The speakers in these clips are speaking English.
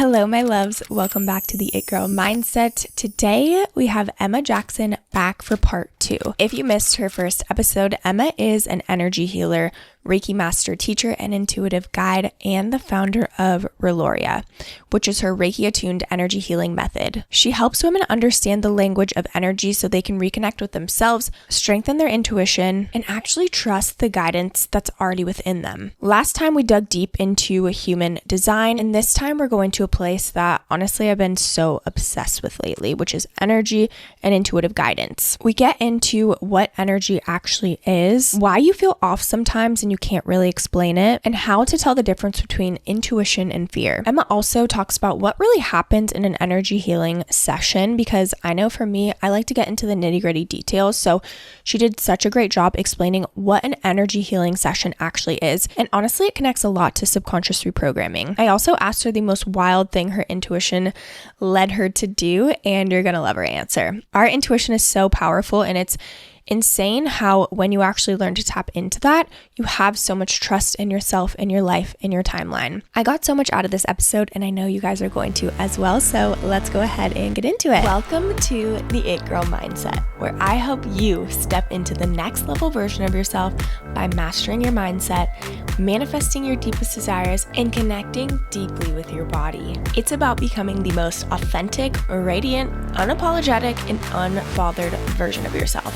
Hello, my loves. Welcome back to the It Girl Mindset. Today, we have Emma Jackson back for part 2. If you missed her first episode, Emma is an energy healer, Reiki master teacher, and intuitive guide, and the founder of Reloria, which is her Reiki-attuned energy healing method. She helps women understand the language of energy so they can reconnect with themselves, strengthen their intuition, and actually trust the guidance that's already within them. Last time, we dug deep into human design, and this time we're going to a place that honestly I've been so obsessed with lately, which is energy and intuitive guidance. We get into what energy actually is, why you feel off sometimes and you can't really explain it, and how to tell the difference between intuition and fear. Emma also talks about what really happens in an energy healing session, because I know for me, I like to get into the nitty-gritty details, so she did such a great job explaining what an energy healing session actually is, and honestly, it connects a lot to subconscious reprogramming. I also asked her the most wild thing her intuition led her to do, and you're gonna love her answer. Our intuition is so powerful, and it's insane how when you actually learn to tap into that, you have so much trust in yourself, in your life, in your timeline. I got so much out of this episode, and I know you guys are going to as well, so let's go ahead and get into it. Welcome to the It Girl Mindset, where I help you step into the next level version of yourself by mastering your mindset, manifesting your deepest desires, and connecting deeply with your body. It's about becoming the most authentic, radiant, unapologetic, and unbothered version of yourself.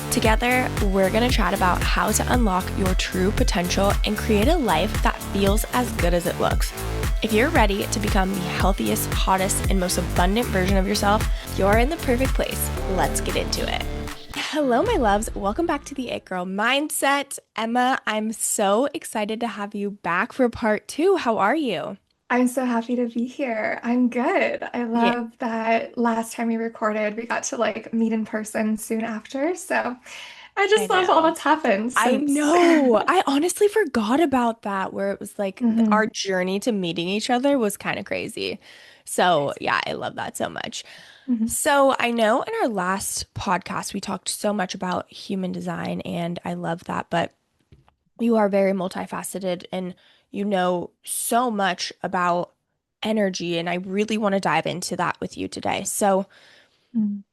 Together, we're going to chat about how to unlock your true potential and create a life that feels as good as it looks. If you're ready to become the healthiest, hottest, and most abundant version of yourself, you're in the perfect place. Let's get into it. Hello, my loves. Welcome back to the It Girl Mindset. Emma, I'm so excited to have you back for part 2. How are you? I'm so happy to be here. I'm good. I Yeah, love that last time we recorded, we got to meet in person soon after. So I I just love all know. that's happened I since. know. I honestly forgot about that, where it was like our Mhm. journey to meeting each other was kind of crazy. So, Crazy. yeah, I love that so much. Mhm. So, I know in our last podcast, we talked so much about human design, and I love that. But you are very multifaceted and you know so much about energy. And I really want to dive into that with you today. So, Mhm.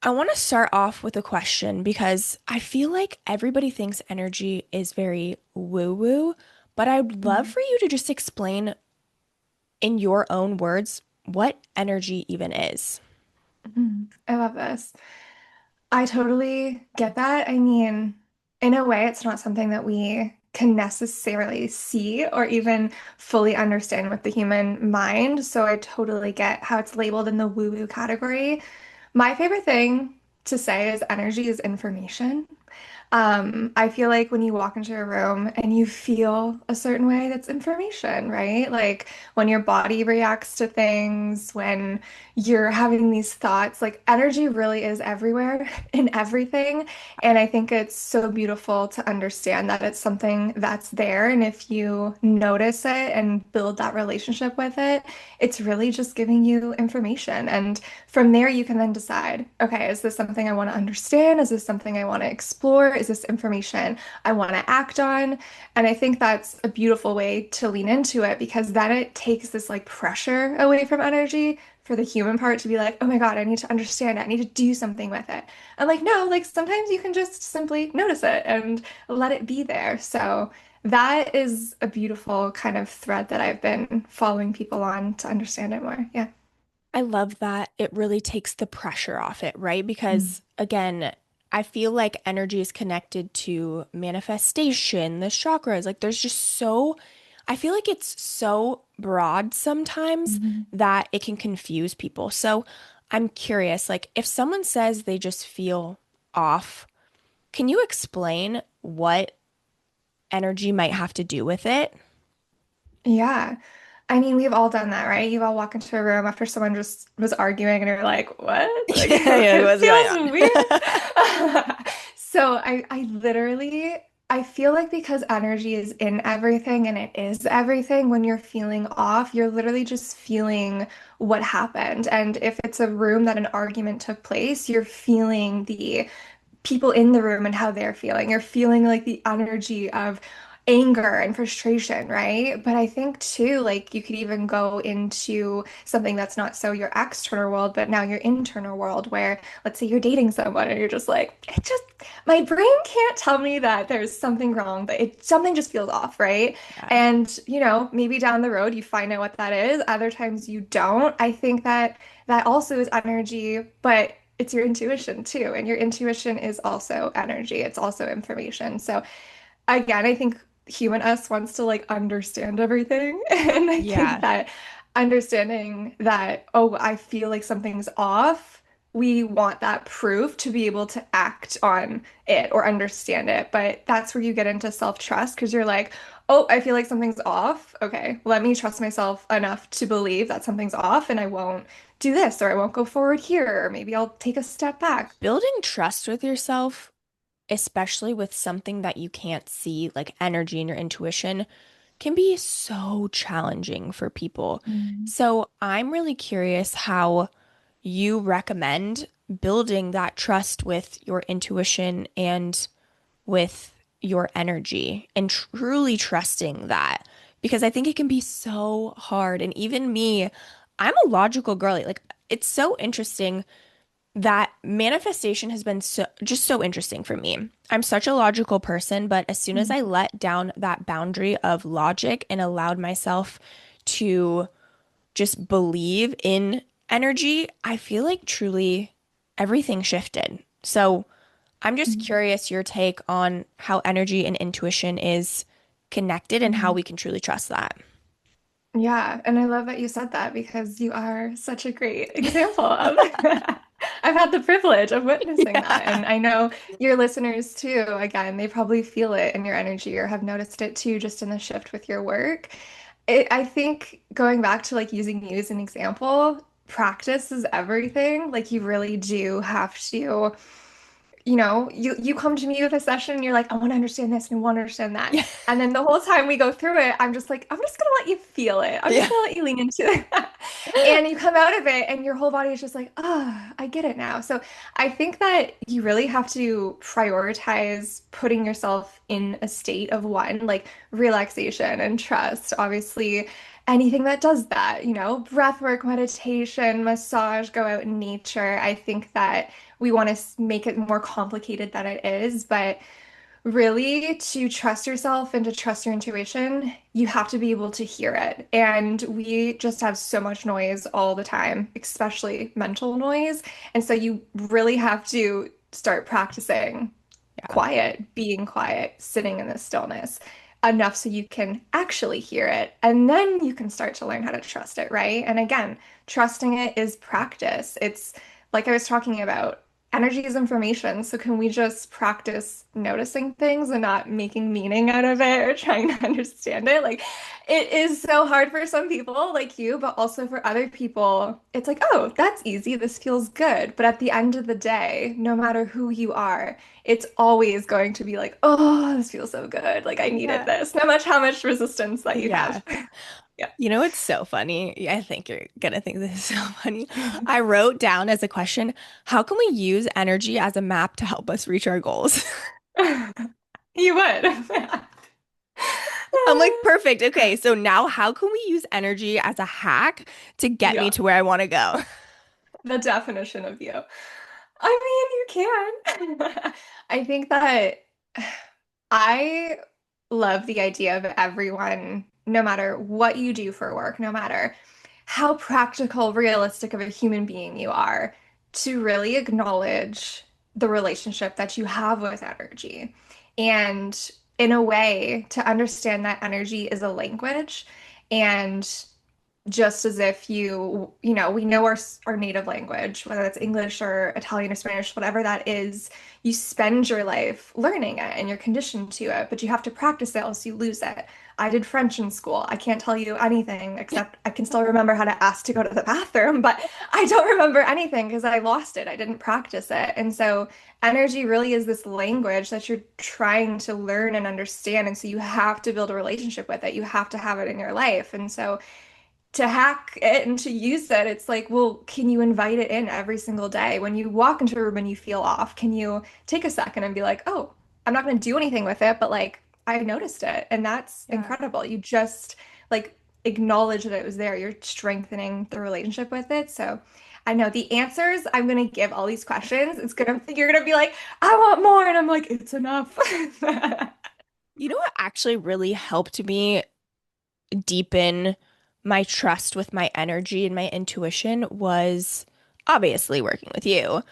I want to start off with a question because I feel like everybody thinks energy is very woo-woo, but I'd love Mhm. for you to just explain in your own words what energy even is. I love this. I totally get that. I mean, in a way, it's not something that we can necessarily see or even fully understand with the human mind. So I totally get how it's labeled in the woo-woo category. My favorite thing to say is energy is information. I feel like when you walk into a room and you feel a certain way, that's information, right? Like when your body reacts to things, when you're having these thoughts, like energy really is everywhere in everything. And I think it's so beautiful to understand that it's something that's there. And if you notice it and build that relationship with it, it's really just giving you information. And from there, you can then decide, okay, is this something I want to understand? Is this something I want to explore? Is this information I want to act on? And I think that's a beautiful way to lean into it because then it takes this pressure away from energy for the human part to be like, oh my God, I need to understand it. I need to do something with it. And no, sometimes you can just simply notice it and let it be there. So that is a beautiful kind of thread that I've been following people on to understand it more. Yeah. I love that it really takes the pressure off it, right? Mm. Because again, I feel like energy is connected to manifestation, the chakras. Like there's just so, I feel like it's so broad sometimes Mhm. that it can confuse people. So I'm curious, like if someone says they just feel off, can you explain what energy might have to do with it? Yeah. I mean, we've all done that, right? You've all walked into a room after someone just was arguing and you're like, what? Yeah, yeah, It what's going feels weird. on? So I literally, I feel like because energy is in everything and it is everything, when you're feeling off, you're literally just feeling what happened. And if it's a room that an argument took place, you're feeling the people in the room and how they're feeling. You're feeling like the energy of anger and frustration, right? But I think too, like you could even go into something that's not so your external world, but now your internal world, where let's say you're dating someone and you're just like, it just, my brain can't tell me that there's something wrong, but something just feels off, right? Yeah. And, maybe down the road you find out what that is. Other times you don't. I think that that also is energy, but it's your intuition too. And your intuition is also energy. It's also information. So again, I think human us wants to like understand everything. And I think Yeah. that understanding that, oh, I feel like something's off, we want that proof to be able to act on it or understand it. But that's where you get into self-trust because you're like, oh, I feel like something's off. Okay, let me trust myself enough to believe that something's off and I won't do this or I won't go forward here, or maybe I'll take a step back. Building trust with yourself, especially with something that you can't see, like energy and your intuition, can be so challenging for people. Mm. So I'm really curious how you recommend building that trust with your intuition and with your energy and truly trusting that because I think it can be so hard. And even me, I'm a logical girly. Like, it's so interesting that manifestation has been so interesting for me. I'm such a logical person, but as soon as I let down that boundary of logic and allowed myself to just believe in energy, I feel like truly everything shifted. So I'm just curious your take on how energy and intuition is connected and how Mhm. we can truly trust that. Yeah, and I love that you said that because you are such a great example of I've had the privilege of witnessing that. Yeah. And I know your listeners too, again, they probably feel it in your energy or have noticed it too, just in the shift with your work. I think going back to like using you as an example, practice is everything. Like you really do have to you come to me with a session and you're like, I want to understand this and I want to understand that. Yeah. And then the whole time we go through it, I'm just like, I'm just gonna let you feel it. I'm just Yeah. gonna let you lean into it. And you come out of it and your whole body is just like, ah, I get it now. So I think that you really have to prioritize putting yourself in a state of one, like relaxation and trust. Obviously, anything that does that, breath work, meditation, massage, go out in nature. I think that we want to make it more complicated than it is, but really to trust yourself and to trust your intuition, you have to be able to hear it. And we just have so much noise all the time, especially mental noise. And so you really have to start practicing Yeah. quiet, being quiet, sitting in the stillness enough so you can actually hear it. And then you can start to learn how to trust it, right? And again, trusting it is practice. It's like I was talking about, energy is information. So can we just practice noticing things and not making meaning out of it or trying to understand it? Like it is so hard for some people like you, but also for other people, it's like, oh, that's easy. This feels good. But at the end of the day, no matter who you are, it's always going to be like, oh, this feels so good. Like I needed Yeah. this, no matter how much resistance that you Yeah. have. Yeah. You know, it's so funny. Yeah, I think you're gonna think this is so funny. I wrote down as a question, how can we use energy as a map to help us reach our goals? You would. I'm like, perfect. Okay, so now how can we use energy as a hack to get me Yeah, to where I want to go? the definition of you. I mean, you can. I think that I love the idea of everyone, no matter what you do for work, no matter how practical, realistic of a human being you are, to really acknowledge the relationship that you have with energy. And in a way, to understand that energy is a language and just as if we know our native language, whether it's English or Italian or Spanish, whatever that is, you spend your life learning it and you're conditioned to it, but you have to practice it else you lose it. I did French in school. I can't tell you anything except I can still remember how to ask to go to the bathroom, but I don't remember anything because I lost it. I didn't practice it. And so energy really is this language that you're trying to learn and understand. And so you have to build a relationship with it. You have to have it in your life. And so to hack it and to use it, it's like, well, can you invite it in every single day? When you walk into a room and you feel off, can you take a second and be like, oh, I'm not going to do anything with it, but like, I noticed it. And that's Yeah. incredible. You just like acknowledge that it was there. You're strengthening the relationship with it. So I know the answers I'm gonna give all these questions. You're gonna be like, I want more. And I'm like, it's enough. You know what actually really helped me deepen my trust with my energy and my intuition was obviously working with you.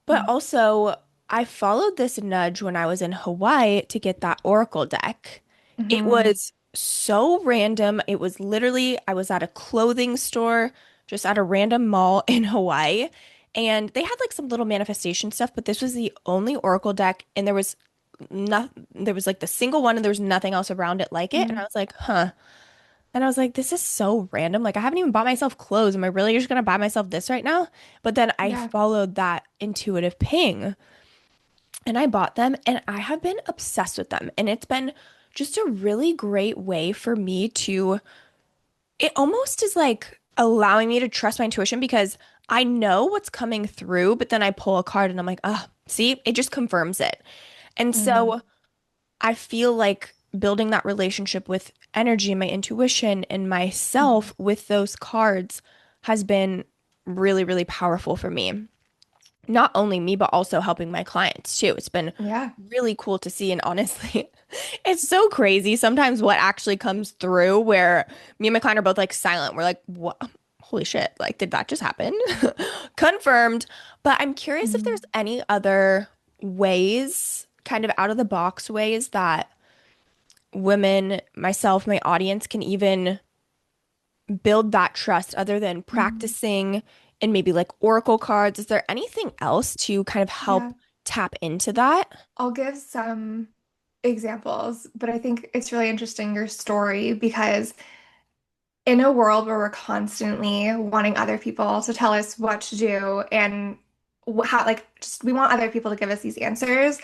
But also, I followed this nudge when I was in Hawaii to get that Oracle deck. It Mm-hmm. was so random. It was literally, I was at a clothing store, just at a random mall in Hawaii, and they had like some little manifestation stuff, but this was the only Oracle deck, and there was like the single one, and there was nothing else around it like it. And I was like, huh. And I was like, this is so random. Like, I haven't even bought myself clothes. Am I really just gonna buy myself this right now? But then I Yeah. followed that intuitive ping and I bought them and I have been obsessed with them. And it's been just a really great way for me to, it almost is like allowing me to trust my intuition because I know what's coming through, but then I pull a card and I'm like, oh, see, it just confirms it. And Mm-hmm. so I feel like building that relationship with energy and my intuition and myself with those cards has been really, really powerful for me. Not only me, but also helping my clients too. It's been Yeah. really cool to see. And honestly, it's so crazy sometimes what actually comes through where me and my client are both like silent. We're like, what? Holy shit. Like, did that just happen? Confirmed. But I'm curious if there's Mhm. any other ways, kind of out of the box ways that women, myself, my audience can even build that trust other than Mhm. practicing and maybe like oracle cards? Is there anything else to kind of help Yeah. tap into that? I'll give some examples, but I think it's really interesting your story because in a world where we're constantly wanting other people to tell us what to do and how, like, just we want other people to give us these answers,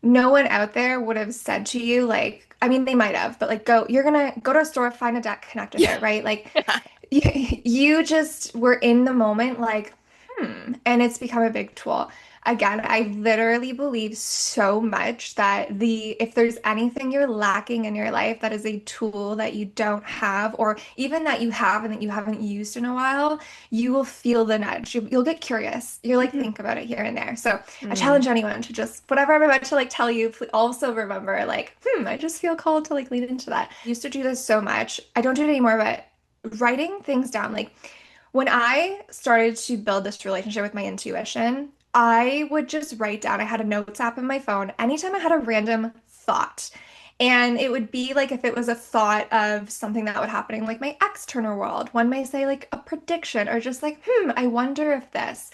no one out there would have said to you, like, I mean, they might have, but like, you're gonna go to a store, find a deck, connect with Yeah. it, right? Like, you just were in the moment, like, and it's become a big tool. Again, I literally believe so much that if there's anything you're lacking in your life that is a tool that you don't have, or even that you have and that you haven't used in a while, you will feel the nudge. You'll get curious. You're like, Mhm. think about it here and there. So I Mm. challenge anyone to just, whatever I'm about to like tell you, also remember, like, I just feel called to like lead into that. I used to do this so much. I don't do it anymore, but writing things down. Like when I started to build this relationship with my intuition, I would just write down. I had a notes app in my phone anytime I had a random thought. And it would be like if it was a thought of something that would happen in like my external world. One may say like a prediction or just like, I wonder if this.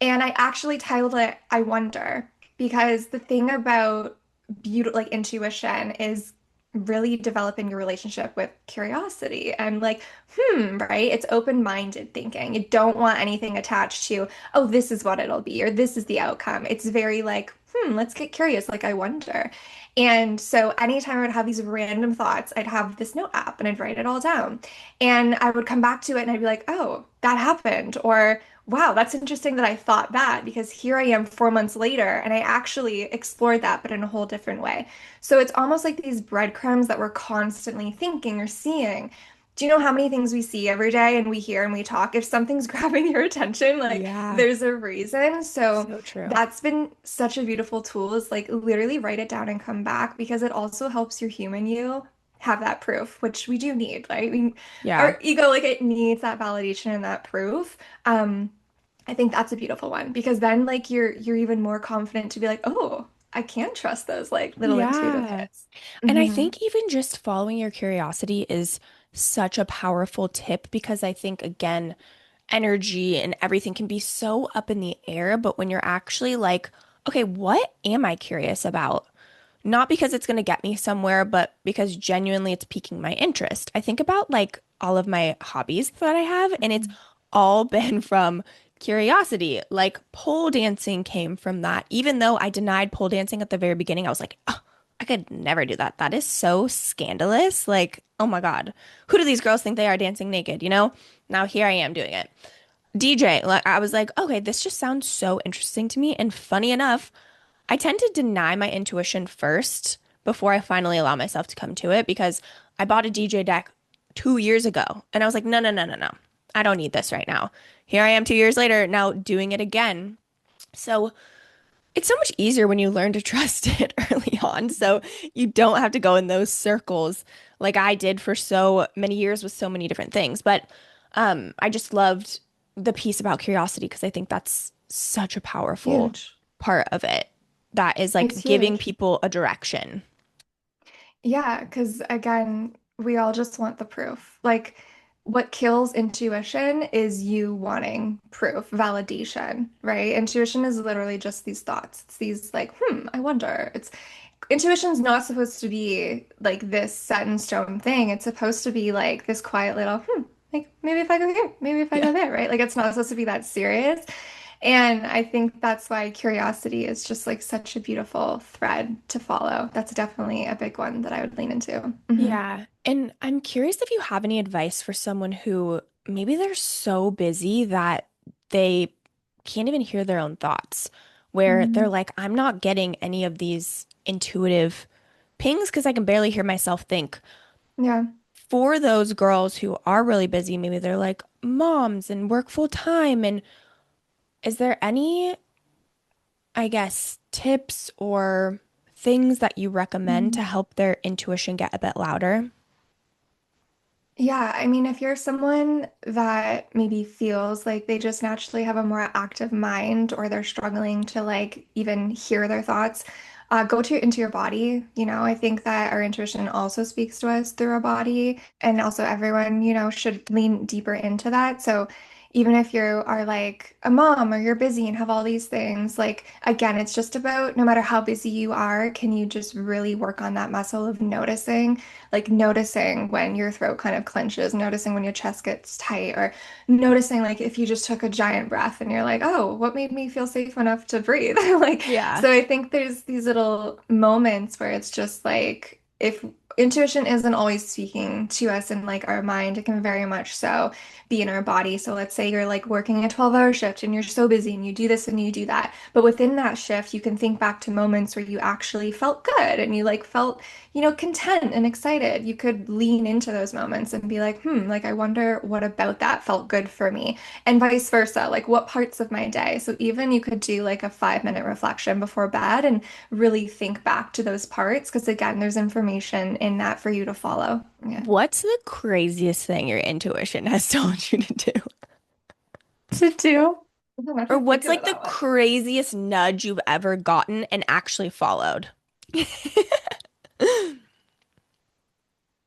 And I actually titled it I Wonder because the thing about beauty like intuition is really developing your relationship with curiosity and like, right? It's open-minded thinking. You don't want anything attached to, oh, this is what it'll be or this is the outcome. It's very like, let's get curious, like I wonder. And so anytime I would have these random thoughts, I'd have this note app and I'd write it all down. And I would come back to it and I'd be like, oh, that happened. Or wow, that's interesting that I thought that because here I am 4 months later and I actually explored that, but in a whole different way. So it's almost like these breadcrumbs that we're constantly thinking or seeing. Do you know how many things we see every day and we hear and we talk? If something's grabbing your attention, like Yeah, there's a reason. So so true. that's been such a beautiful tool is like literally write it down and come back because it also helps your human you have that proof, which we do need, right? Yeah. Our ego, like it needs that validation and that proof. Um, I think that's a beautiful one because then like you're even more confident to be like, oh, I can trust those like little intuitive Yeah. hits. And I Hmm. think even just following your curiosity is such a powerful tip because I think, again, energy and everything can be so up in the air. But when you're actually like, okay, what am I curious about? Not because it's going to get me somewhere, but because genuinely it's piquing my interest. I think about like all of my hobbies that I have, and it's all been from curiosity. Like pole dancing came from that. Even though I denied pole dancing at the very beginning, I was like, oh, I could never do that. That is so scandalous. Like, oh my God, who do these girls think they are dancing naked? Now here I am doing it. DJ, like I was like, okay, this just sounds so interesting to me. And funny enough, I tend to deny my intuition first before I finally allow myself to come to it because I bought a DJ deck 2 years ago and I was like, no, no, no, no, no. I don't need this right now. Here I am 2 years later, now doing it again. So it's so much easier when you learn to trust it early on. So you don't have to go in those circles like I did for so many years with so many different things. But I just loved the piece about curiosity because I think that's such a powerful Huge. part of it. That is It's like giving huge. people a direction. Yeah, because again, we all just want the proof. Like, what kills intuition is you wanting proof, validation, right? Intuition is literally just these thoughts. It's these like, I wonder. It's intuition's not supposed to be like this set in stone thing. It's supposed to be like this quiet little, like maybe if I go here, maybe if I Yeah. go there, right? Like it's not supposed to be that serious. And I think that's why curiosity is just like such a beautiful thread to follow. That's definitely a big one that I would lean into. Yeah. And I'm curious if you have any advice for someone who maybe they're so busy that they can't even hear their own thoughts, where they're Mhm. like, I'm not getting any of these intuitive pings because I can barely hear myself think. Yeah. For those girls who are really busy, maybe they're like moms and work full time. And is there any, I guess, tips or things that you recommend to Mhm. help their intuition get a bit louder? Yeah, I mean, if you're someone that maybe feels like they just naturally have a more active mind or they're struggling to like even hear their thoughts, go into your body. I think that our intuition also speaks to us through our body, and also everyone, should lean deeper into that. So even if you are like a mom or you're busy and have all these things, like again, it's just about no matter how busy you are, can you just really work on that muscle of noticing? Like noticing when your throat kind of clenches, noticing when your chest gets tight, or noticing like if you just took a giant breath and you're like, oh, what made me feel safe enough to breathe? Like, Yeah. so I think there's these little moments where it's just like, if intuition isn't always speaking to us in like our mind, it can very much so be in our body. So let's say you're like working a 12-hour shift and you're so busy and you do this and you do that. But within that shift, you can think back to moments where you actually felt good and you like felt content and excited. You could lean into those moments and be like, like I wonder what about that felt good for me, and vice versa. Like what parts of my day. So even you could do like a 5-minute reflection before bed and really think back to those parts because again, there's information in that for you to follow. Yeah. What's the craziest thing your intuition has told you to do? To do. I don't have Or to think what's like about the that one. craziest nudge you've ever gotten and actually followed?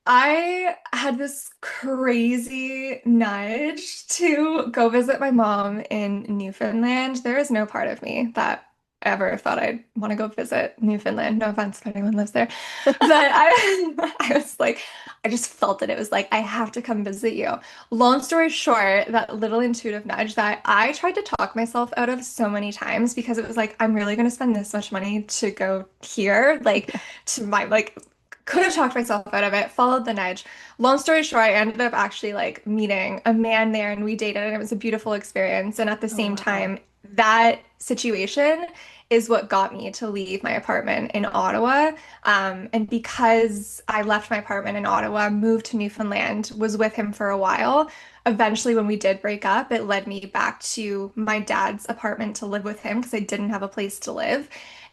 I had this crazy nudge to go visit my mom in Newfoundland. There is no part of me that ever thought I'd want to go visit Newfoundland. No offense if anyone lives there. But I was like, I just felt it. It was like, I have to come visit you. Long story short, that little intuitive nudge that I tried to talk myself out of so many times because it was like, I'm really going to spend this much money to go here. Like, Yeah. to my, like, could have talked myself out of it, followed the nudge. Long story short, I ended up actually like meeting a man there and we dated and it was a beautiful experience. And at the Oh, same wow. time, that situation is what got me to leave my apartment in Ottawa. And because I left my apartment in Ottawa, moved to Newfoundland, was with him for a while. Eventually, when we did break up, it led me back to my dad's apartment to live with him because I didn't have a place to live.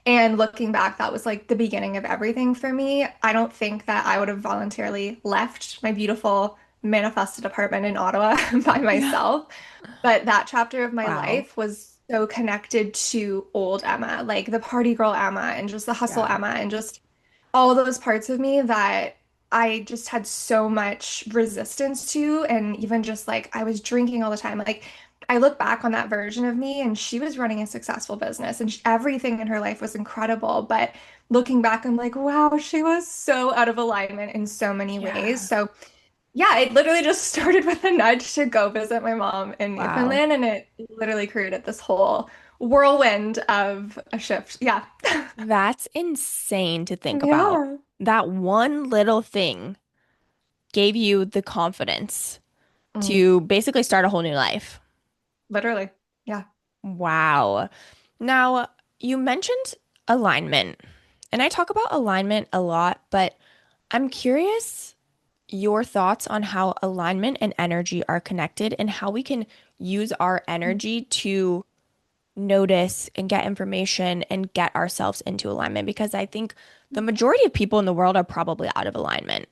And looking back, that was like the beginning of everything for me. I don't think that I would have voluntarily left my beautiful manifested apartment in Ottawa by Yeah. myself. But that chapter of my Wow. life was so connected to old Emma, like the party girl Emma and just the hustle Yeah. Emma and just all those parts of me that I just had so much resistance to. And even just like I was drinking all the time. Like I look back on that version of me and she was running a successful business and everything in her life was incredible. But looking back, I'm like, wow, she was so out of alignment in so many ways. Yeah. So yeah, it literally just started with a nudge to go visit my mom in Wow. Newfoundland and it literally created this whole whirlwind of a shift. Yeah. That's insane to think about. Yeah. That one little thing gave you the confidence Mm, to basically start a whole new life. literally. Yeah. Wow. Now, you mentioned alignment. And I talk about alignment a lot, but I'm curious your thoughts on how alignment and energy are connected and how we can use our energy to notice and get information and get ourselves into alignment because I think the majority of people in the world are probably out of alignment.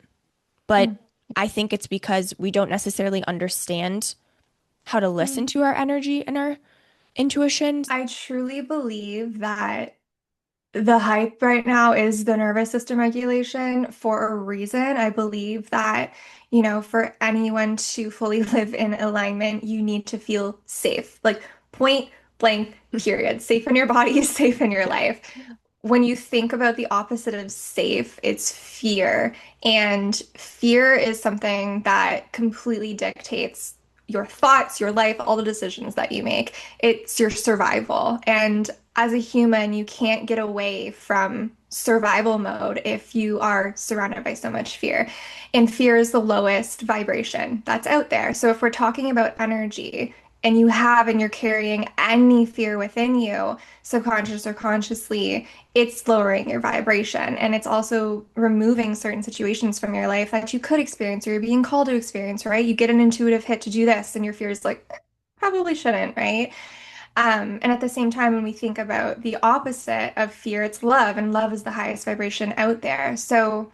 But Mm. I think it's because we don't necessarily understand how to listen Mm. to our energy and our intuitions. I truly believe that the hype right now is the nervous system regulation for a reason. I believe that, for anyone to fully live in alignment, you need to feel safe, like point blank, period. Safe in your body, safe in your life. When you think about the opposite of safe, it's fear. And fear is something that completely dictates your thoughts, your life, all the decisions that you make. It's your survival. And as a human, you can't get away from survival mode if you are surrounded by so much fear. And fear is the lowest vibration that's out there. So if we're talking about energy, and you're carrying any fear within you, subconscious or consciously, it's lowering your vibration. And it's also removing certain situations from your life that you could experience or you're being called to experience, right? You get an intuitive hit to do this, and your fear is like, probably shouldn't, right? And at the same time, when we think about the opposite of fear, it's love, and love is the highest vibration out there. So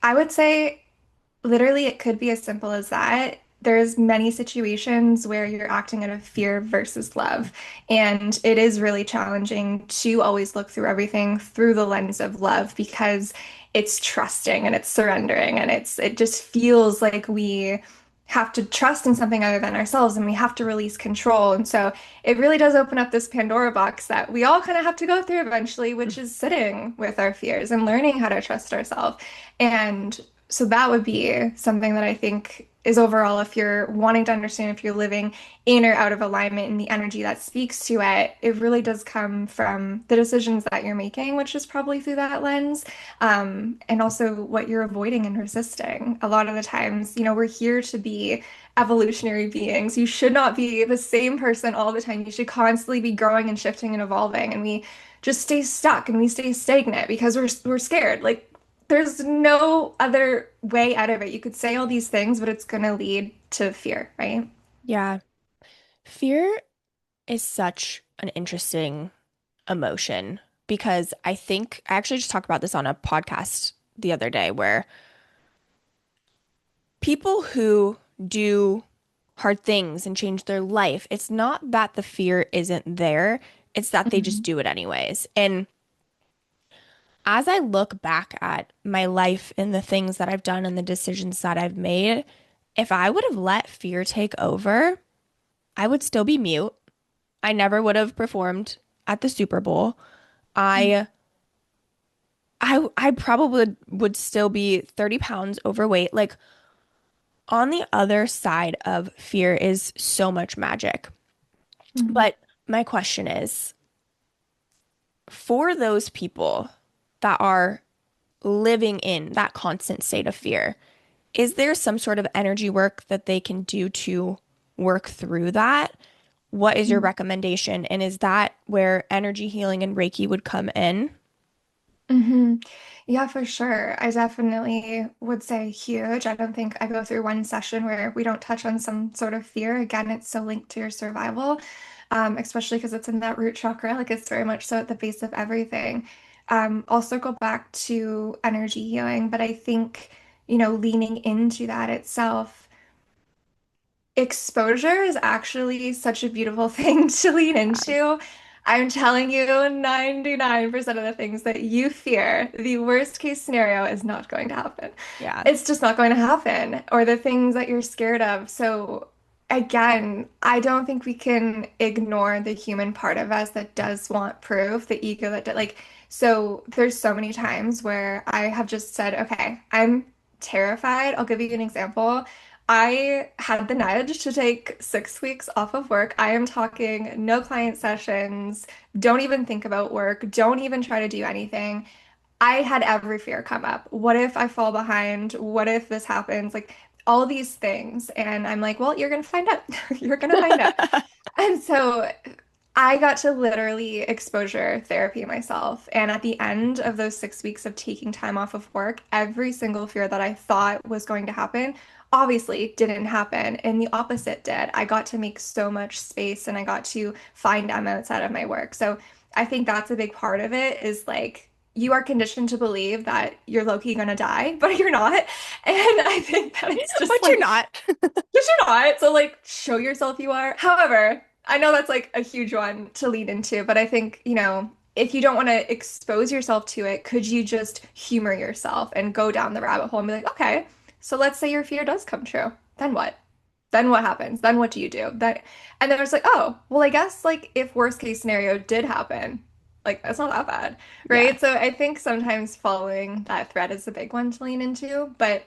I would say literally, it could be as simple as that. There's many situations where you're acting out of fear versus love. And it is really challenging to always look through everything through the lens of love because it's trusting and it's surrendering and it just feels like we have to trust in something other than ourselves and we have to release control. And so it really does open up this Pandora box that we all kind of have to go through eventually, which is sitting with our fears and learning how to trust ourselves. And so that would be something that I think is overall, if you're wanting to understand if you're living in or out of alignment and the energy that speaks to it, it really does come from the decisions that you're making, which is probably through that lens, and also what you're avoiding and resisting. A lot of the times, we're here to be evolutionary beings. You should not be the same person all the time. You should constantly be growing and shifting and evolving. And we just stay stuck and we stay stagnant because we're scared. Like there's no other way out of it. You could say all these things, but it's going to lead to fear, right? Yeah. Fear is such an interesting emotion because I think I actually just talked about this on a podcast the other day where people who do hard things and change their life, it's not that the fear isn't there, it's that they just Mhm. do it anyways. And as I look back at my life and the things that I've done and the decisions that I've made, if I would have let fear take over, I would still be mute. I never would have performed at the Super Bowl. I I probably would still be 30 pounds overweight. Like on the other side of fear is so much magic. Mhm. But my question is, for those people that are living in that constant state of fear, is there some sort of energy work that they can do to work through that? What is your Mhm. recommendation? And is that where energy healing and Reiki would come in? Hmm. Yeah, for sure. I definitely would say huge. I don't think I go through one session where we don't touch on some sort of fear. Again, it's so linked to your survival, especially because it's in that root chakra. Like it's very much so at the base of everything. I'll circle back to energy healing, but I think, leaning into that itself. Exposure is actually such a beautiful thing to lean into. I'm telling you, 99% of the things that you fear, the worst case scenario is not going to happen. Yeah. It's just not going to happen, or the things that you're scared of. So, again, I don't think we can ignore the human part of us that does want proof, the ego like, so there's so many times where I have just said, okay, I'm terrified. I'll give you an example. I had the nudge to take 6 weeks off of work. I am talking no client sessions, don't even think about work, don't even try to do anything. I had every fear come up. What if I fall behind? What if this happens? Like all these things. And I'm like, well, you're gonna find out. You're gonna find out. And so I got to literally exposure therapy myself. And at the end of those 6 weeks of taking time off of work, every single fear that I thought was going to happen obviously didn't happen. And the opposite did. I got to make so much space and I got to find Emma outside of my work. So I think that's a big part of it is like, you are conditioned to believe that you're low-key gonna die, but you're not. And I think that it's just But you're like not. because you're not. So like show yourself you are. However, I know that's like a huge one to lead into, but I think, if you don't want to expose yourself to it, could you just humor yourself and go down the rabbit hole and be like, okay, so let's say your fear does come true. Then what? Then what happens? Then what do you do? And then it's like, oh, well, I guess like if worst case scenario did happen, like that's not that bad, Yeah. right? So I think sometimes following that thread is a big one to lean into, but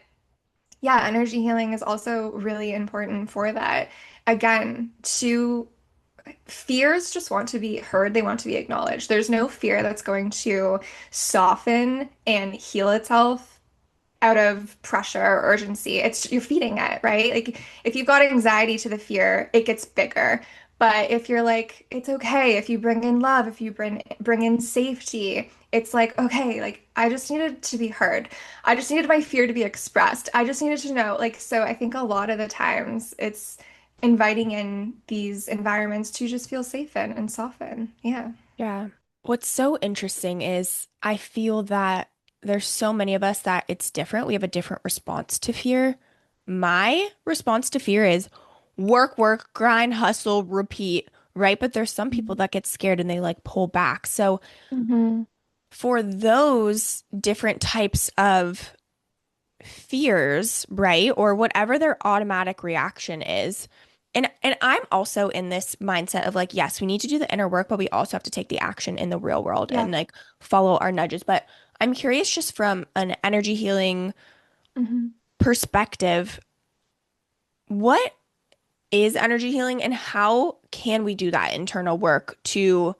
yeah, energy healing is also really important for that. Again, to fears just want to be heard, they want to be acknowledged. There's no fear that's going to soften and heal itself out of pressure or urgency. It's you're feeding it, right? Like if you've got anxiety to the fear, it gets bigger. But if you're like, it's okay if you bring in love, if you bring in safety, it's like, okay, like I just needed to be heard. I just needed my fear to be expressed. I just needed to know. Like, so I think a lot of the times it's inviting in these environments to just feel safe in and soften. Yeah. Yeah. What's so interesting is I feel that there's so many of us that it's different. We have a different response to fear. My response to fear is work, work, grind, hustle, repeat, right? But there's some people that get scared and they like pull back. So Mm-hmm. for those different types of fears, right? Or whatever their automatic reaction is. And I'm also in this mindset of like, yes, we need to do the inner work, but we also have to take the action in the real world Yeah. and like follow our nudges. But I'm curious just from an energy healing Mm-hmm. perspective, what is energy healing and how can we do that internal work to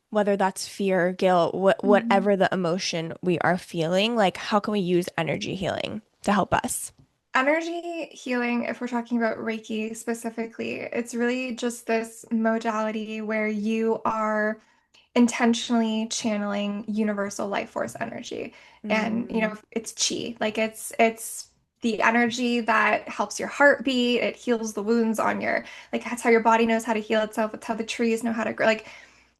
whether that's fear, guilt, Mm-hmm. whatever the emotion we are feeling, like how can we use energy healing to help us? Energy healing, if we're talking about Reiki specifically, it's really just this modality where you are intentionally channeling universal life force energy. And, Mm, it's chi. Like it's the energy that helps your heart beat. It heals the wounds on your, like that's how your body knows how to heal itself. It's how the trees know how to grow. Like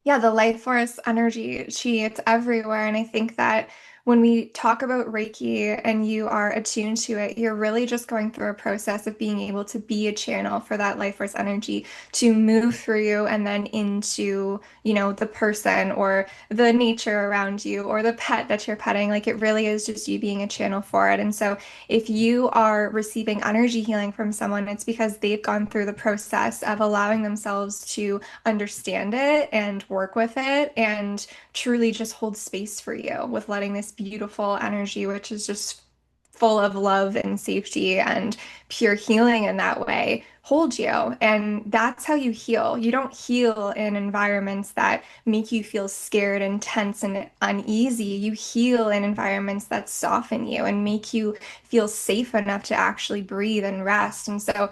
yeah, the life force energy, chi, it's everywhere. And I think that when we talk about Reiki and you are attuned to it, you're really just going through a process of being able to be a channel for that life force energy to move through you and then into, the person or the nature around you or the pet that you're petting. Like it really is just you being a channel for it. And so if you are receiving energy healing from someone, it's because they've gone through the process of allowing themselves to understand it and work with it and truly just hold space for you with letting this beautiful energy, which is just full of love and safety and pure healing in that way, hold you. And that's how you heal. You don't heal in environments that make you feel scared and tense and uneasy. You heal in environments that soften you and make you feel safe enough to actually breathe and rest. And so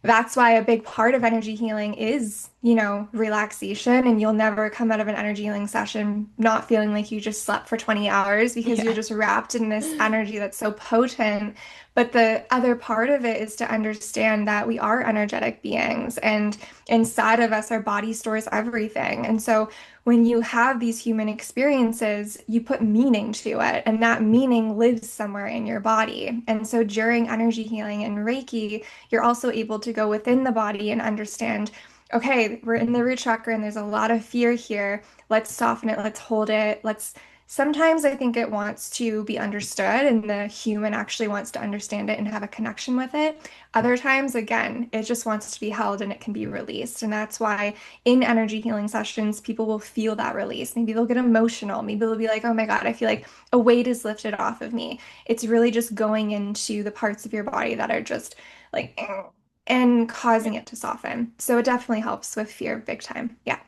that's why a big part of energy healing is, relaxation. And you'll never come out of an energy healing session not feeling like you just slept for 20 hours because you're yeah. just wrapped in this energy that's so potent. But the other part of it is to understand that we are energetic beings and inside of us, our body stores everything. And so when you have these human experiences, you put meaning to it, and that meaning lives somewhere in your body. And so during energy healing and Reiki, you're also able to go within the body and understand, okay, we're in the root chakra and there's a lot of fear here. Let's soften it, let's hold it. Sometimes I think it wants to be understood and the human actually wants to understand it and have a connection with it. Other times, again, it just wants to be held and it can be released. And that's why in energy healing sessions, people will feel that release. Maybe they'll get emotional. Maybe they'll be like, oh my God, I feel like a weight is lifted off of me. It's really just going into the parts of your body that are just like and causing it to soften. So it definitely helps with fear big time. Yeah.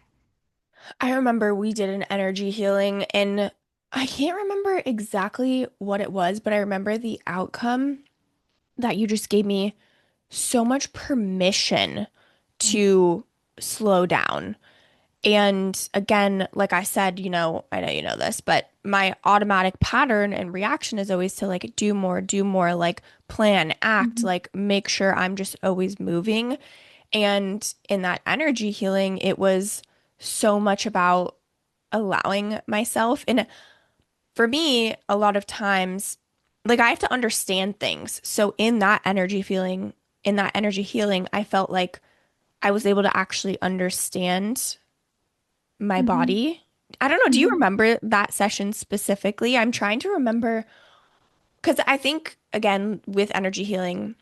I remember we did an energy healing and I can't remember exactly what it was, but I remember the outcome that you just gave me so much permission to slow down. And again, like I said, I know you know this, but my automatic pattern and reaction is always to like do more, like plan, act, Mhm. like make sure I'm just always moving. And in that energy healing, it was so much about allowing myself. And for me, a lot of times, like I have to understand things. So in that energy healing, I felt like I was able to actually understand my Mhm. body. I don't know. Do you Mhm. remember that session specifically? I'm trying to remember because I think, again, with energy healing,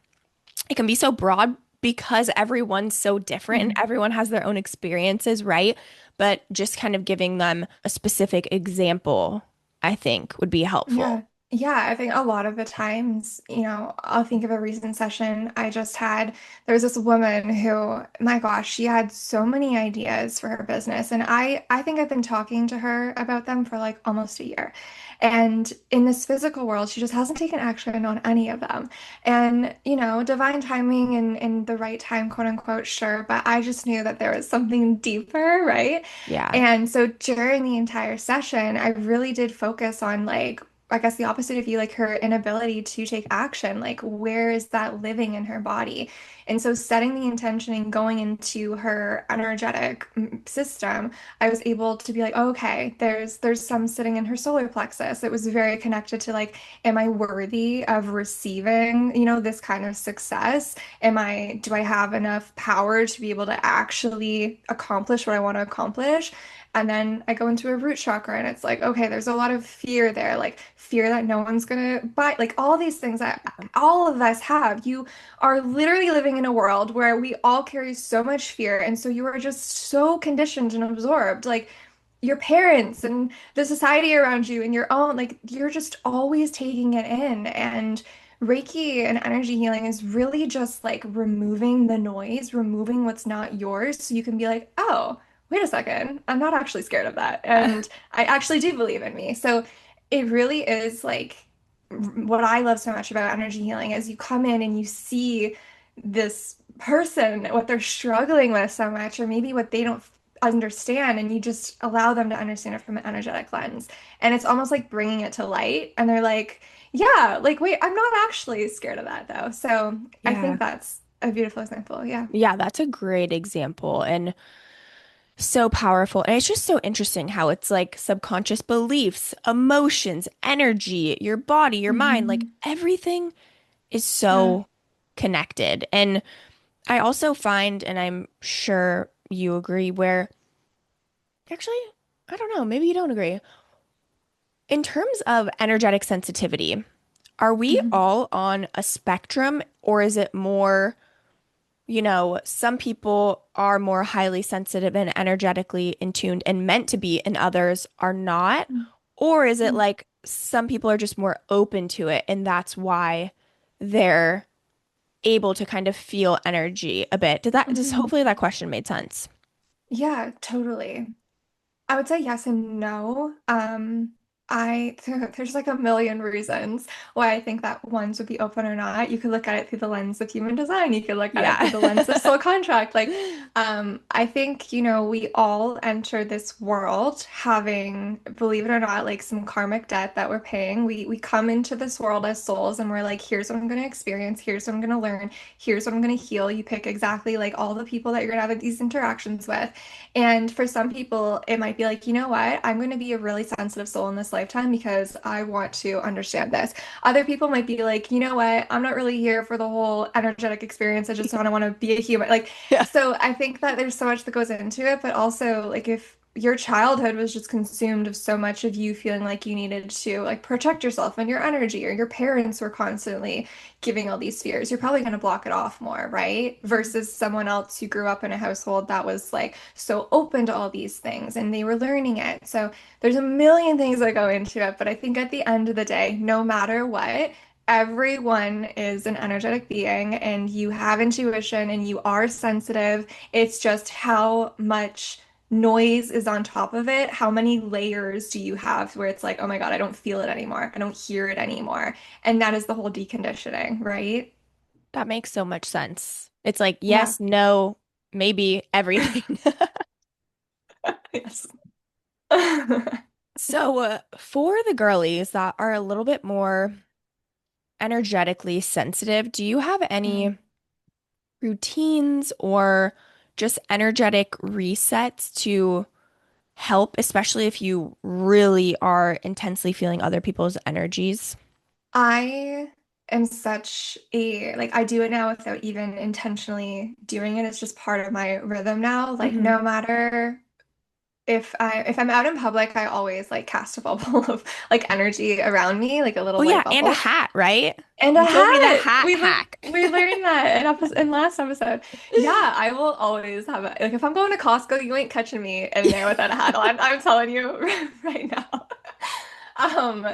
it can be so broad because everyone's so different and Mhm. everyone has their own experiences, right? But just kind of giving them a specific example, I think would be helpful. Yeah. Yeah, I think a lot of the times, I'll think of a recent session I just had. There was this woman who, my gosh, she had so many ideas for her business. And I think I've been talking to her about them for like almost a year. And in this physical world, she just hasn't taken action on any of them. And, divine timing and the right time, quote unquote, sure. But I just knew that there was something deeper, right? Yeah. And so during the entire session, I really did focus on like, I guess the opposite of you, like her inability to take action. Like, where is that living in her body? And so, setting the intention and going into her energetic system, I was able to be like, oh, okay, there's some sitting in her solar plexus. It was very connected to like, am I worthy of receiving, this kind of success? Do I have enough power to be able to actually accomplish what I want to accomplish? And then I go into a root chakra and it's like, okay, there's a lot of fear there, like fear that no one's gonna buy, like all these things that all of us have. You are literally living in a world where we all carry so much fear. And so you are just so conditioned and absorbed. Like your parents and the society around you and your own, like you're just always taking it in. And Reiki and energy healing is really just like removing the noise, removing what's not yours, so you can be like, oh, wait a second, I'm not actually scared of that. And I actually do believe in me. So it really is like what I love so much about energy healing is you come in and you see this person, what they're struggling with so much, or maybe what they don't understand, and you just allow them to understand it from an energetic lens. And it's almost like bringing it to light. And they're like, yeah, like, wait, I'm not actually scared of that though. So I Yeah. think that's a beautiful example. Yeah. Yeah, that's a great example and so powerful. And it's just so interesting how it's like subconscious beliefs, emotions, energy, your body, your mind, like Hmm. everything is Yeah. so connected. And I also find, and I'm sure you agree, where actually, I don't know, maybe you don't agree. In terms of energetic sensitivity, are we Mhm. all on a spectrum or is it more, some people are more highly sensitive and energetically in tuned and meant to be, and others are not? Or is it Mhm. like some people are just more open to it and that's why they're able to kind of feel energy a bit? Mhm. Hopefully that question made sense? Yeah, totally. I would say yes and no. There's like a million reasons why I think that ones would be open or not. You could look at it through the lens of human design. You could look at it through Yeah. the lens of soul contract. Like, I think, we all enter this world having, believe it or not, like some karmic debt that we're paying. We come into this world as souls and we're like, here's what I'm going to experience. Here's what I'm going to learn. Here's what I'm going to heal. You pick exactly like all the people that you're going to have these interactions with. And for some people, it might be like, you know what? I'm going to be a really sensitive soul in this lifetime because I want to understand this. Other people might be like, you know what? I'm not really here for the whole energetic experience. I just want to be a human. Like, Yeah. so I think that there's so much that goes into it, but also like if your childhood was just consumed of so much of you feeling like you needed to like protect yourself and your energy, or your parents were constantly giving all these fears, you're probably going to block it off more, right? Versus someone else who grew up in a household that was like so open to all these things and they were learning it. So there's a million things that go into it, but I think at the end of the day, no matter what, everyone is an energetic being and you have intuition and you are sensitive. It's just how much noise is on top of it. How many layers do you have where it's like, oh my God, I don't feel it anymore. I don't hear it anymore. And that is the whole deconditioning, right? That makes so much sense. It's like Yeah. yes, no, maybe everything. Yes. So, for the girlies that are a little bit more energetically sensitive, do you have Mm. any routines or just energetic resets to help, especially if you really are intensely feeling other people's energies? I am such a like I do it now without even intentionally doing it. It's just part of my rhythm now. Like Hmm. no matter if I'm out in public, I always like cast a bubble of like energy around me, like a Oh little yeah, light and a bubble. hat, right? And a You told me the hat. hat We hack. learned that in last episode. Yeah, I will always have a like if I'm going to Costco, you ain't catching me in there without a hat on. I'm telling you right now.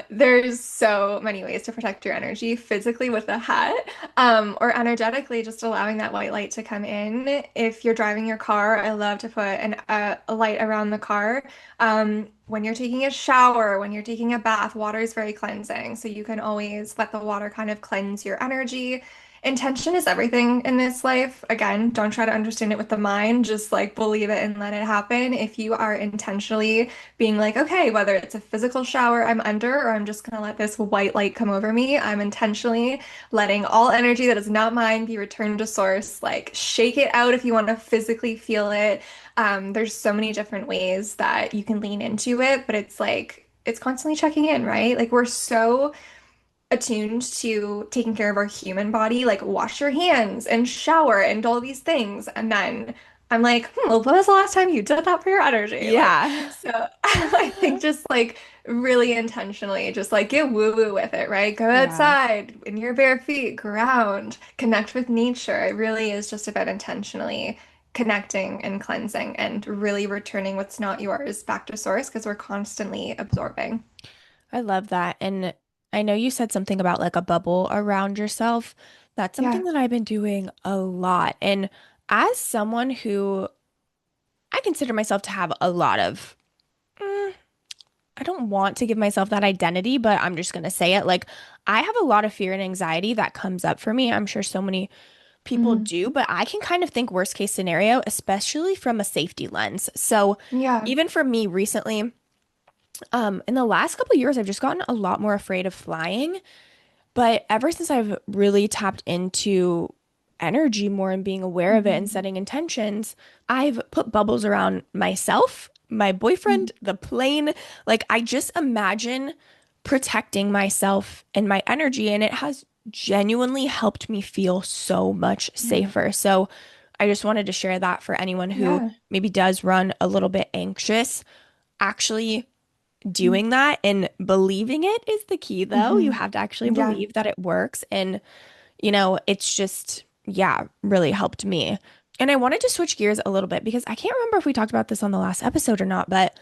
There's so many ways to protect your energy physically with a hat, or energetically, just allowing that white light to come in. If you're driving your car, I love to put a light around the car. When you're taking a shower, when you're taking a bath, water is very cleansing. So you can always let the water kind of cleanse your energy. Intention is everything in this life. Again, don't try to understand it with the mind, just like believe it and let it happen. If you are intentionally being like, okay, whether it's a physical shower I'm under or I'm just gonna let this white light come over me, I'm intentionally letting all energy that is not mine be returned to source. Like, shake it out if you want to physically feel it. There's so many different ways that you can lean into it, but it's like, it's constantly checking in, right? Like, we're so attuned to taking care of our human body, like wash your hands and shower and all these things. And then I'm like, well, when was the last time you did that for your energy? Like, Yeah. so I think just like really intentionally, just like get woo-woo with it, right? Go Yeah. outside in your bare feet, ground, connect with nature. It really is just about intentionally connecting and cleansing and really returning what's not yours back to source because we're constantly absorbing. I love that. And I know you said something about like a bubble around yourself. That's something Yeah. that I've been doing a lot. And as someone who I consider myself to have a lot of, mm, I don't want to give myself that identity, but I'm just going to say it. Like, I have a lot of fear and anxiety that comes up for me. I'm sure so many people Mhm. do, but I can kind of think worst case scenario, especially from a safety lens. So, Yeah. even for me recently, in the last couple of years, I've just gotten a lot more afraid of flying. But ever since I've really tapped into energy more and being aware of it and Mhm. setting intentions, I've put bubbles around myself, my boyfriend, Mhm. the plane. Like, I just imagine protecting myself and my energy, and it has genuinely helped me feel so much Yeah. safer. So, I just wanted to share that for anyone who Yeah. maybe does run a little bit anxious. Actually, Mhm. doing that and believing it is the key, though. You Mhm. have to actually Yeah. believe that it works. And, it's just, yeah, really helped me. And I wanted to switch gears a little bit because I can't remember if we talked about this on the last episode or not, but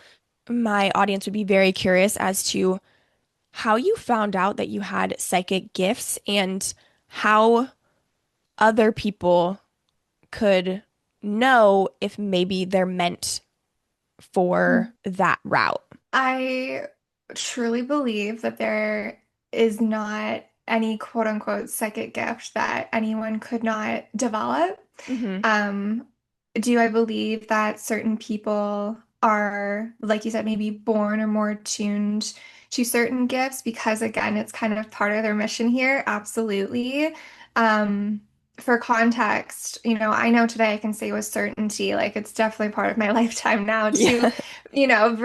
my audience would be very curious as to how you found out that you had psychic gifts and how other people could know if maybe they're meant for Mhm. that route. I truly believe that there is not any quote unquote psychic gift that anyone could not develop. Hmm. Um, do I believe that certain people are, like you said, maybe born or more tuned to certain gifts because, again, it's kind of part of their mission here? Absolutely. Um, for context, I know today I can say with certainty, like it's definitely part of my lifetime now to, Yeah.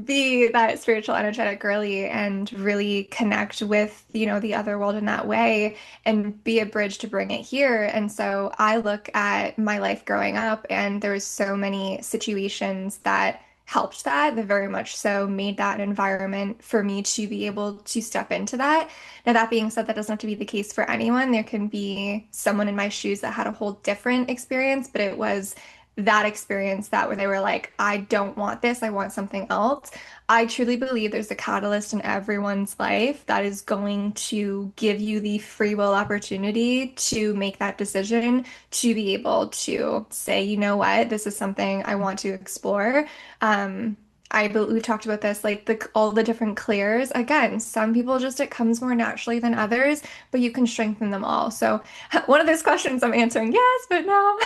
be that spiritual, energetic girly and really connect with, the other world in that way and be a bridge to bring it here. And so I look at my life growing up, and there was so many situations that helped that very much so made that environment for me to be able to step into that. Now, that being said, that doesn't have to be the case for anyone. There can be someone in my shoes that had a whole different experience, but it was that experience that where they were like, I don't want this, I want something else. I truly believe there's a catalyst in everyone's life that is going to give you the free will opportunity to make that decision, to be able to say, you know what, this is something I want to explore. Um, we've talked about this, like all the different clears. Again, some people just it comes more naturally than others, but you can strengthen them all. So one of those questions I'm answering yes, but no,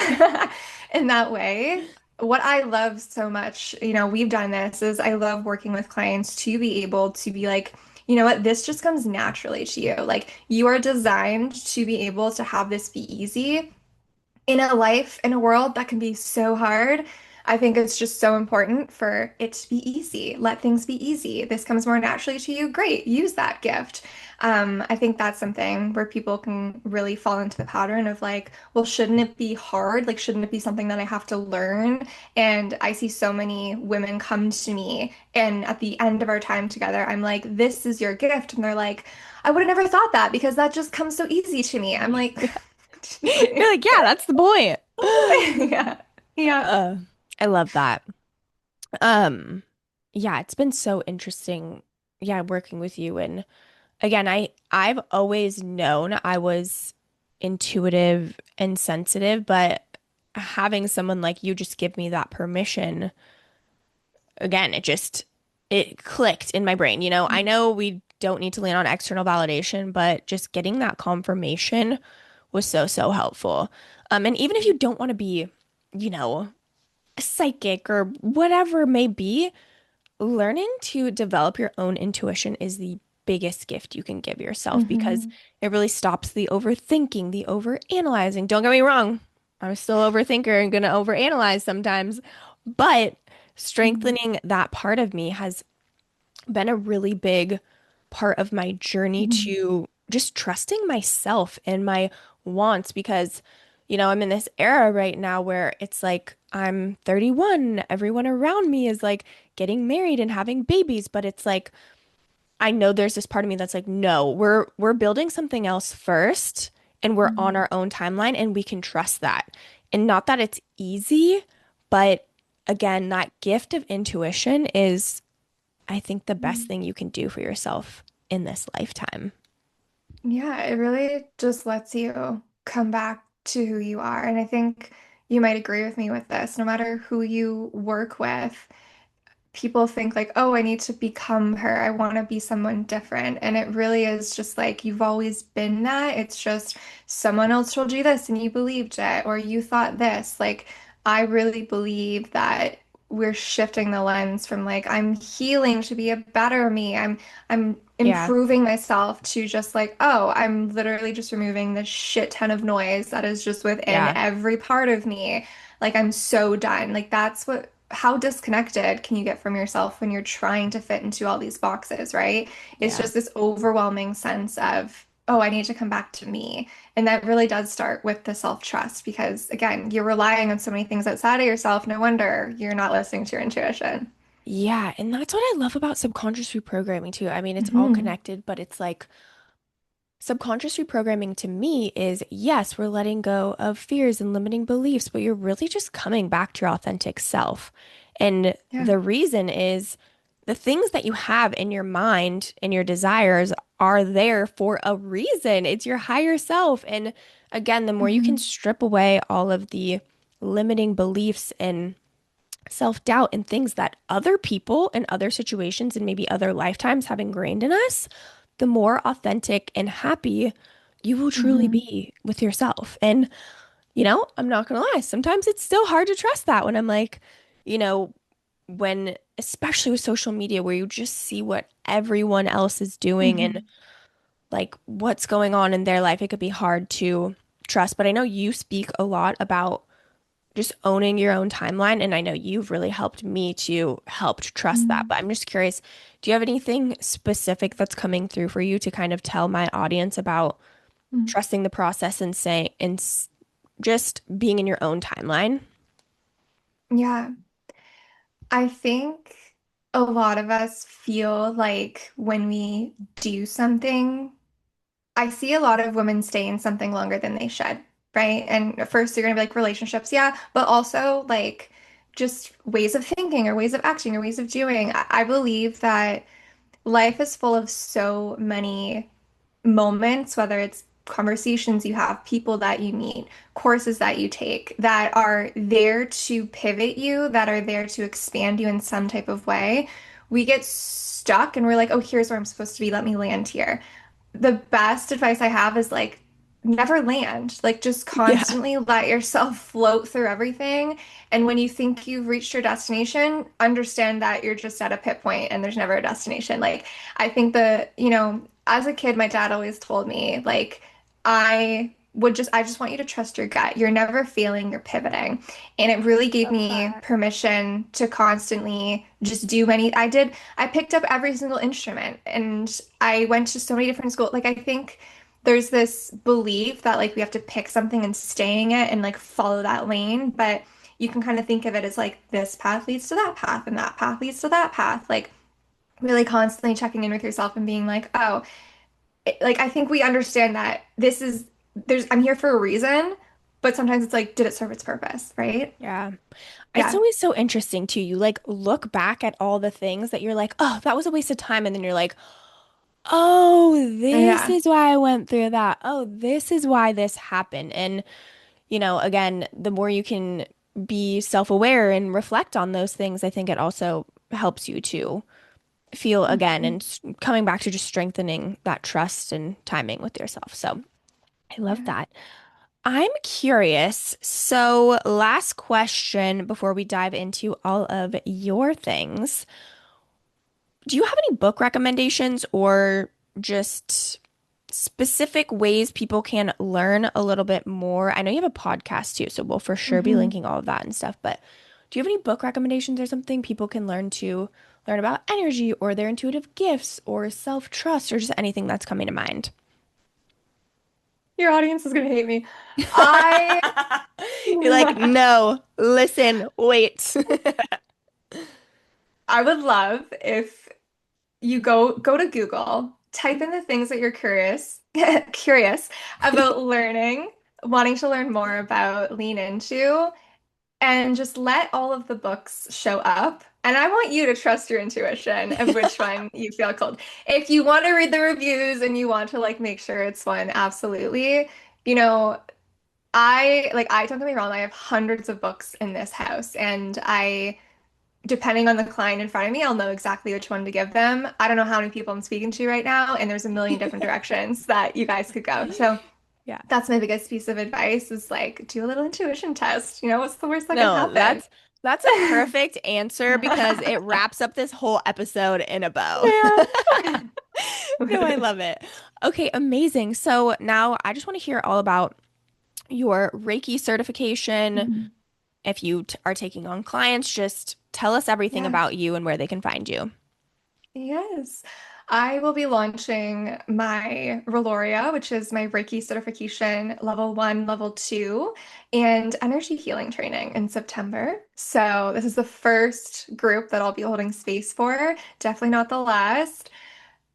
in that way. what I love so much, we've done this is I love working with clients to be able to be like, you know what, this just comes naturally to you. Like you are designed to be able to have this be easy in a life, in a world that can be so hard. I think it's just so important for it to be easy. Let things be easy. This comes more naturally to you. Great, use that gift. I think that's something where people can really fall into the pattern of like, well, shouldn't it be hard? Like, shouldn't it be something that I have to learn? And I see so many women come to me, and at the end of our time together, I'm like, this is your gift. And they're like, I would have never thought that because that just comes so easy to me. I'm like, You're like, yeah, that's the point. yeah. Yeah. Uh, I love that. Um, yeah, it's been so interesting, yeah, working with you. And again, I've always known I was intuitive and sensitive, but having someone like you just give me that permission, again, it clicked in my brain. I know we don't need to lean on external validation, but just getting that confirmation was so, so helpful. And even if you don't want to be, you know, a psychic or whatever it may be, learning to develop your own intuition is the biggest gift you can give yourself because Hmm. it really stops the overthinking, the overanalyzing. Don't get me wrong, I'm still an overthinker and gonna overanalyze sometimes, but Hmm. strengthening that part of me has been a really big part of my journey Hmm. to just trusting myself and my wants because, I'm in this era right now where it's like I'm 31, everyone around me is like getting married and having babies, but it's like I know there's this part of me that's like, no, we're building something else first and we're on Hmm. our own timeline and we can trust that. And not that it's easy, but again, that gift of intuition is I think the best thing you can do for yourself in this lifetime. Yeah, it really just lets you come back to who you are. And I think you might agree with me with this. No matter who you work with, people think like, oh, I need to become her. I want to be someone different. And it really is just like you've always been that. It's just someone else told you this and you believed it, or you thought this. Like, I really believe that we're shifting the lens from like, I'm healing to be a better me. I'm Yeah, improving myself to just like, oh, I'm literally just removing this shit ton of noise that is just within yeah, every part of me. Like I'm so done. Like that's what how disconnected can you get from yourself when you're trying to fit into all these boxes, right? It's yeah. just this overwhelming sense of, oh, I need to come back to me. And that really does start with the self-trust because, again, you're relying on so many things outside of yourself. No wonder you're not listening to your intuition. Yeah, and that's what I love about subconscious reprogramming too. I mean, it's all Hmm. connected, but it's like subconscious reprogramming to me is yes, we're letting go of fears and limiting beliefs, but you're really just coming back to your authentic self. And Yeah. the reason is the things that you have in your mind and your desires are there for a reason. It's your higher self. And again, the more you can Hmm. strip away all of the limiting beliefs and self-doubt and things that other people and other situations and maybe other lifetimes have ingrained in us, the more authentic and happy you will truly Hmm. be with yourself. And, I'm not gonna lie, sometimes it's still hard to trust that when I'm like, you know, when, especially with social media, where you just see what everyone else is doing and Hmm. like what's going on in their life, it could be hard to trust. But I know you speak a lot about just owning your own timeline. And I know you've really helped me to help trust that. But I'm just curious, do you have anything specific that's coming through for you to kind of tell my audience about Hmm. trusting the process and saying, and just being in your own timeline? Yeah. I think a lot of us feel like when we do something, I see a lot of women stay in something longer than they should, right? And at first you're gonna be like relationships, yeah, but also like just ways of thinking or ways of acting or ways of doing. I believe that life is full of so many moments, whether it's conversations you have, people that you meet, courses that you take that are there to pivot you, that are there to expand you in some type of way. We get stuck and we're like, oh, here's where I'm supposed to be. Let me land here. The best advice I have is like, never land. Like just Yeah. constantly let yourself float through everything. And when you think you've reached your destination, understand that you're just at a pit point and there's never a destination. Like I think that, as a kid, my dad always told me, like, I just want you to trust your gut. You're never failing, you're pivoting. And it really gave Love me that. permission to constantly just I picked up every single instrument and I went to so many different schools. Like I think there's this belief that like we have to pick something and stay in it and like follow that lane, but you can kind of think of it as like this path leads to that path and that path leads to that path. Like really constantly checking in with yourself and being like, oh, like I think we understand that I'm here for a reason, but sometimes it's like, did it serve its purpose, right? Yeah. It's Yeah. always so interesting too. You like look back at all the things that you're like, oh, that was a waste of time. And then you're like, oh, this Yeah. is why I went through that. Oh, this is why this happened. And, again, the more you can be self-aware and reflect on those things, I think it also helps you to feel again Mhm. and coming back to just strengthening that trust and timing with yourself. So I love Yeah. that. I'm curious. So, last question before we dive into all of your things. Do you have any book recommendations or just specific ways people can learn a little bit more? I know you have a podcast too, so we'll for sure be hmm linking all of that and stuff, but do you have any book recommendations or something people can learn about energy or their intuitive gifts or self-trust or just anything that's coming to mind? Your audience is gonna hate me. I You're like, no, listen, wait. I would love if you go to Google, type in the things that you're curious about learning, wanting to learn more about, lean into, and just let all of the books show up. And I want you to trust your intuition of which one you feel called. If you want to read the reviews and you want to like make sure it's one, absolutely. You know, I don't get me wrong, I have hundreds of books in this house and depending on the client in front of me, I'll know exactly which one to give them. I don't know how many people I'm speaking to right now, and there's a million different directions that you guys could go. So Yeah. that's my biggest piece of advice is like do a little intuition test. What's the worst that can No, happen? that's a perfect answer because it wraps up this whole episode in a bow. Man. No, I love it. Okay, amazing. So now I just want to hear all about your Reiki certification. Mhm. If you are taking on clients, just tell us everything Yeah. about you and where they can find you. Yes. I will be launching my Reloria, which is my Reiki certification level 1, level 2, and energy healing training in September. So, this is the first group that I'll be holding space for. Definitely not the last.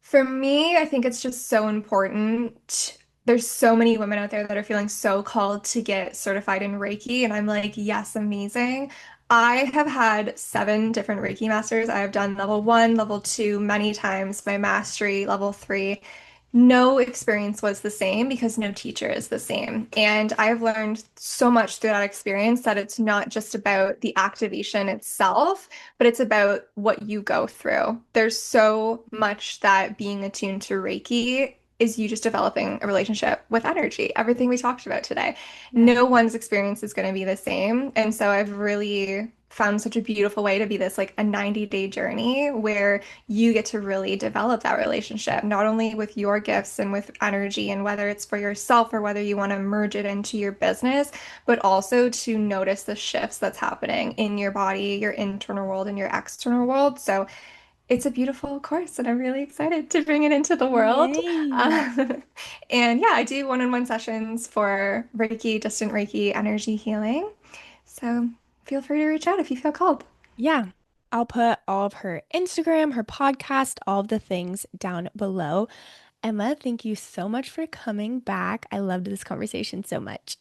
For me, I think it's just so important. There's so many women out there that are feeling so called to get certified in Reiki, and I'm like, yes, amazing. I have had 7 different Reiki masters. I have done level 1, level 2 many times, my mastery, level 3. No experience was the same because no teacher is the same. And I've learned so much through that experience that it's not just about the activation itself, but it's about what you go through. There's so much that being attuned to Reiki is you just developing a relationship with energy, everything we talked about today. Yeah. No one's experience is going to be the same. And so I've really found such a beautiful way to be this like a 90-day journey where you get to really develop that relationship, not only with your gifts and with energy, and whether it's for yourself or whether you want to merge it into your business, but also to notice the shifts that's happening in your body, your internal world, and your external world. So it's a beautiful course, and I'm really excited to bring it into the world. Yay. Uh, and yeah, I do one-on-one sessions for Reiki, distant Reiki, energy healing. So feel free to reach out if you feel called. Yeah. I'll put all of her Instagram, her podcast, all of the things down below. Emma, thank you so much for coming back. I loved this conversation so much.